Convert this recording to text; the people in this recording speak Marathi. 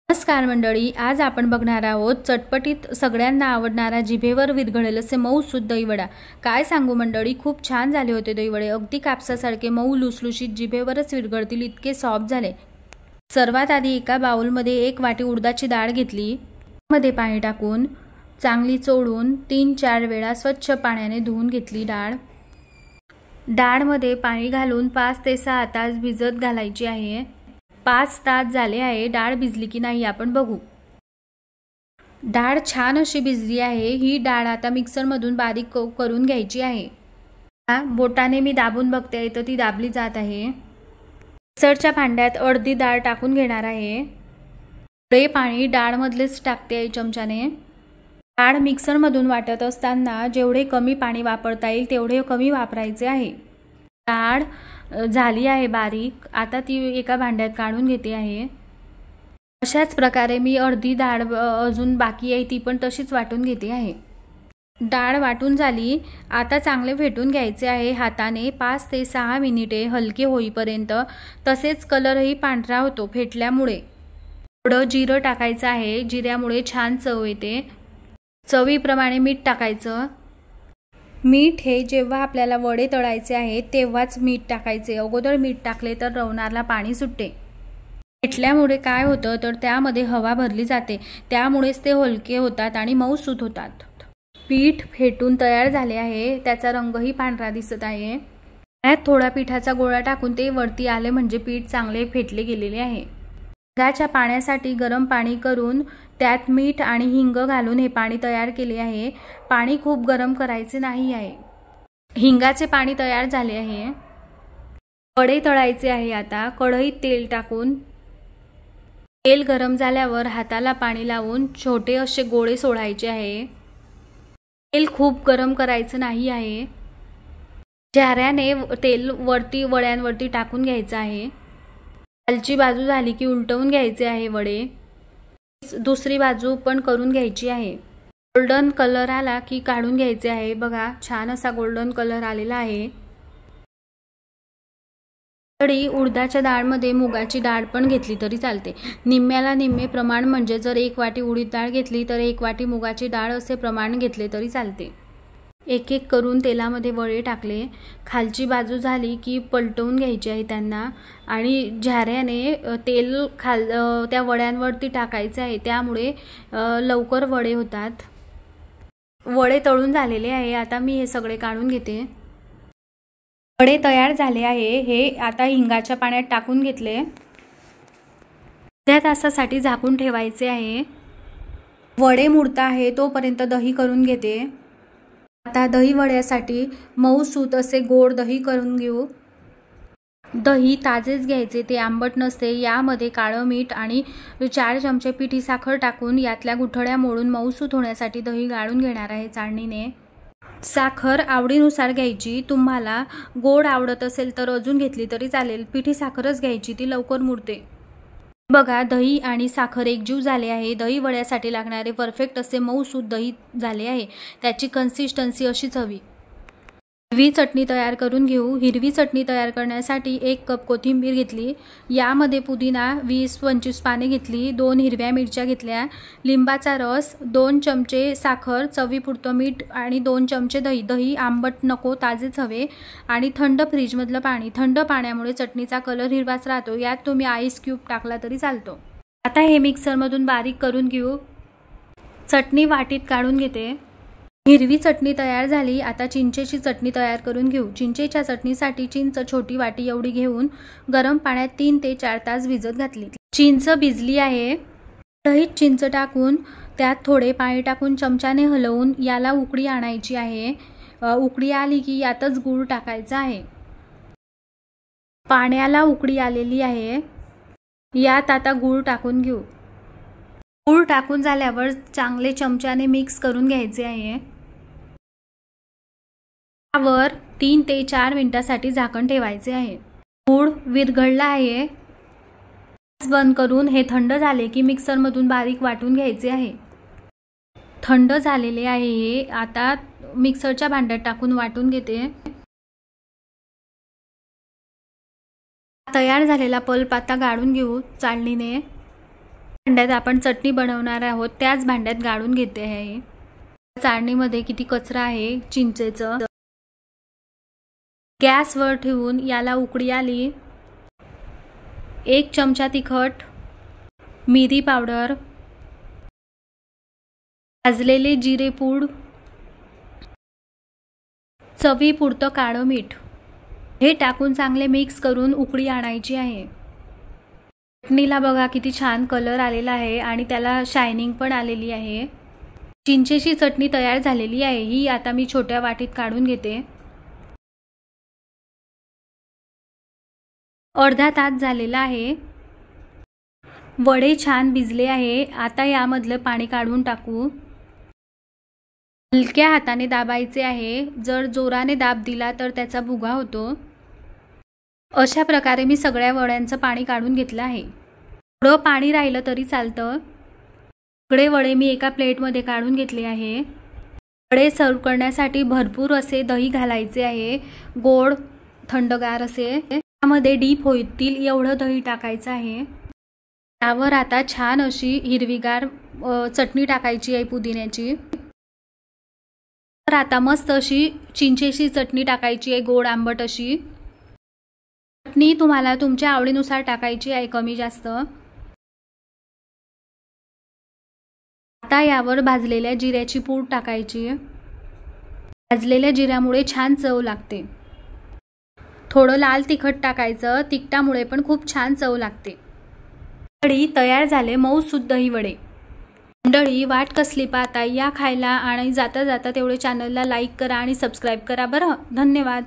नमस्कार मंडळी, आज आपण बघणार आहोत चटपटीत सगळ्यांना आवडणारा जिभेवर विरघळेल असे मऊसूद दहीवडा। काय सांगू मंडळी, खूप छान झाले होते दहीवडे। अगदी कापसासारखे मऊ लुसलुशीत जिभेवरच विरघळतील इतके सॉफ्ट झाले। सर्वात आधी एका बाउलमध्ये 1 वाटी उडदाची डाळ घेतली। मध्ये पाणी टाकून चांगली चोळून 3-4 वेळा स्वच्छ पाण्याने धुवून घेतली। डाळमध्ये पाणी घालून 5 ते 6 तास भिजत घालायची आहे। 5 तास झाले आहे। डाळ भिजली की नाही आपण बघू। डाळ छान अशी भिजली आहे। ही डाळ आता मिक्सर मधून बारीक करून घ्यायची आहे। बोटाने मी दाबून बघते तर ती दाबली जात आहे। मिक्सरच्या भांड्यात अर्धी डाळ टाकून घेणार आहे। थोडे पाणी डाळ मधलेच टाकते चमच्याने। डाळ मिक्सर मधून वाटत असताना जेवढे कमी पाणी वापरता येईल तेवढे कमी वापरायचे आहे। डाळ झाली आहे बारीक, आता ती एका भांड्यात काढून घेते आहे। अशाच प्रकारे मी अर्धी डाळ अजून बाकी आहे ती पण तशीच वाटून घेते आहे। डाळ वाटून झाली, आता चांगले फेटून घ्यायचे आहे हाताने 5 ते 6 मिनिटे हलके होईपर्यंत। तसेच कलरही पांढरा होतो फेटल्यामुळे। थोडं जिरं टाकायचं आहे, जिऱ्यामुळे छान चव येते। चवीप्रमाणे मीठ टाकायचं। मीठ हे जेव्हा आपल्याला वडे तळायचे आहेत तेव्हाच मीठ टाकायचे। अगोदर मीठ टाकले तर रवणाला पाणी सुटते। फेटल्यामुळे काय होतं तर त्यामध्ये हवा भरली जाते, त्यामुळेच ते हलके होतात आणि मऊसूत होतात। पीठ फेटून तयार झाले आहे, त्याचा रंगही पांढरा दिसत आहे। त्यात थोडा पिठाचा गोळा टाकून ते वरती आले म्हणजे पीठ चांगले फेटले गेलेले आहे। हिंगाच्या पाण्यासाठी गरम पाणी करून त्यात मीठ आणि हिंग घालून हे पाणी तयार केले आहे। पाणी खूप गरम करायचे नाही आहे। हिंगाचे पाणी तयार झाले आहे। वडे तळायचे आहे। आता कढईत तेल टाकून तेल गरम झाल्यावर हाताला पाणी लावून छोटे असे गोळे सोडायचे आहे। तेल खूप गरम करायचं नाही आहे। झाऱ्याने तेल वरती वड्यांवरती टाकून घ्यायचं आहे। खालची बाजू झाली की उलटवून घ्यायचे आहे वडे। दुसरी बाजू पण करून घ्यायची आहे। गोल्डन कलर आला की काढून घ्यायचे आहे। बघा छान असा गोल्डन कलर आलेला आहे। तरी उडदाच्या डाळमध्ये मुगाची डाळ पण घेतली तरी चालते। निम्म्याला निम्मे प्रमाण म्हणजे जर 1 वाटी उडीद डाळ घेतली तर 1 वाटी मुगाची डाळ असे प्रमाण घेतले तरी चालते। एक एक करून तेलामध्ये वडे टाकले। खालची बाजू झाली की पलटवून घ्यायची आहे त्यांना आणि झाऱ्याने तेल त्या वड्यांवरती टाकायचे आहे, त्यामुळे लवकर वडे होतात। वडे तळून झालेले आहे, आता मी हे सगळे काढून घेते। वडे तयार झाले आहे, हे आता हिंगाच्या पाण्यात टाकून घेतले। अर्ध्या तासासाठी झाकून ठेवायचे आहे। वडे मुरता आहे तोपर्यंत दही करून घेते। आता दही वड्यासाठी मऊसूत असे गोड दही करून घेऊ। दही ताजेच घ्यायचे, ते आंबट नसते। यामध्ये काळं मीठ आणि 4 चमचे पिठी साखर टाकून यातल्या गुठळ्या मोडून मऊसूत होण्यासाठी दही गाळून घेणार आहे चाळणीने। साखर आवडीनुसार घ्यायची। तुम्हाला गोड आवडत असेल तर अजून घेतली तरी चालेल। पिठी साखरच घ्यायची, ती लवकर मुरते। बघा दही आणि साखर एकजीव झाले आहे। दही वड्यासाठी लागणारे परफेक्ट असे मऊसूत दही झाले आहे। त्याची कन्सिस्टन्सी अशीच हवी। हिरवी चटणी तयार करून घेऊ। हिरवी चटणी तयार करण्यासाठी 1 कप कोथिंबीर घेतली। यामध्ये पुदिना 20-25 पाने घेतली। 2 हिरव्या मिरच्या घेतल्या। लिंबाचा रस, 2 चमचे साखर, चवीपुरतं मीठ आणि 2 चमचे दही। दही आंबट नको, ताजेच हवे आणि थंड फ्रीजमधलं पाणी। थंड पाण्यामुळे चटणीचा कलर हिरवाच राहतो। यात तुम्ही आईस क्यूब टाकला तरी चालतो। आता हे मिक्सरमधून बारीक करून घेऊ। चटणी वाटीत काढून घेते। हिरवी चटणी तयार झाली, आता चिंचेची चटणी तयार करून घेऊ। चिंचेच्या चटणीसाठी चिंच छोटी वाटी एवढी घेऊन गरम पाण्यात 3 ते 4 तास भिजत घातली। चिंच भिजली आहे। कढईत चिंच टाकून त्यात थोडे पाणी टाकून चमच्याने हलवून याला उकळी आणायची आहे। उकळी आली की यातच गूळ टाकायचा आहे। पाण्याला उकळी आलेली आहे, यात आता गूळ टाकून घेऊ। गूळ टाकून झाल्यावर चांगले चमच्याने मिक्स करून घ्यायचे आहे। वर 3 ते 4 मिनिटांसाठी झाकण ठेवायचे आहे। गूळ विरघळला आहे। गॅस बंद करून हे थंड झाले की मिक्सर मधून बारीक वाटून घ्यायचे आहे। थंड झालेले आहे हे, आता मिक्सरच्या भांड्यात टाकून वाटून घेते। तयार झालेला पल्प आता गाळून घेऊ चाळणीने। भांड्यात आपण चटणी बनवणार आहोत त्याच भांड्यात गाळून घेते आहे। चाळणीमध्ये किती कचरा आहे चिंचेचं। गॅसवर ठेवून याला उकळी आली। 1 चमचा तिखट, मिरी पावडर, भाजलेले जिरे पूड, चवीपुरतं काळं मीठ हे टाकून चांगले मिक्स करून उकळी आणायची आहे। चटणीला बघा किती छान कलर आलेला आहे आणि त्याला शायनिंग पण आलेली आहे। चिंचेची चटणी तयार झालेली आहे। ही आता मी छोट्या वाटीत काढून घेते। अर्धा तास झालेला आहे। वडे छान भिजले आहे। आता यामधलं पाणी काढून टाकू। हलक्या हाताने दाबायचे आहे। जर जोराने दाब दिला तर त्याचा भुगा होतो। अशा प्रकारे मी सगळ्या वड्यांचं पाणी काढून घेतलं आहे। थोडं पाणी राहिलं तरी चालतं। सगळे वडे मी एका प्लेटमध्ये काढून घेतले आहे। वडे सर्व करण्यासाठी भरपूर असे दही घालायचे आहे। गोड थंडगार असे त्यामध्ये डीप होईल एवढं दही टाकायचं आहे। त्यावर आता छान अशी हिरवीगार चटणी टाकायची आहे पुदिन्याची। तर आता मस्त अशी चिंचेची चटणी टाकायची आहे, गोड आंबट अशी। चटणी तुम्हाला तुमच्या आवडीनुसार टाकायची आहे, कमी जास्त। आता यावर भाजलेल्या जिऱ्याची पूड टाकायची। भाजलेल्या जिऱ्यामुळे छान चव लागते। थोडं लाल तिखट टाकायचं, तिखटामुळे पण खूप छान चव लागते। वडी तयार झाले, मऊसूद दही वडे। मंडळी वाट कसली पाहता, या खायला आणि जाता जाता तेवढे चॅनलला लाईक करा आणि सबस्क्राईब करा बरं। धन्यवाद।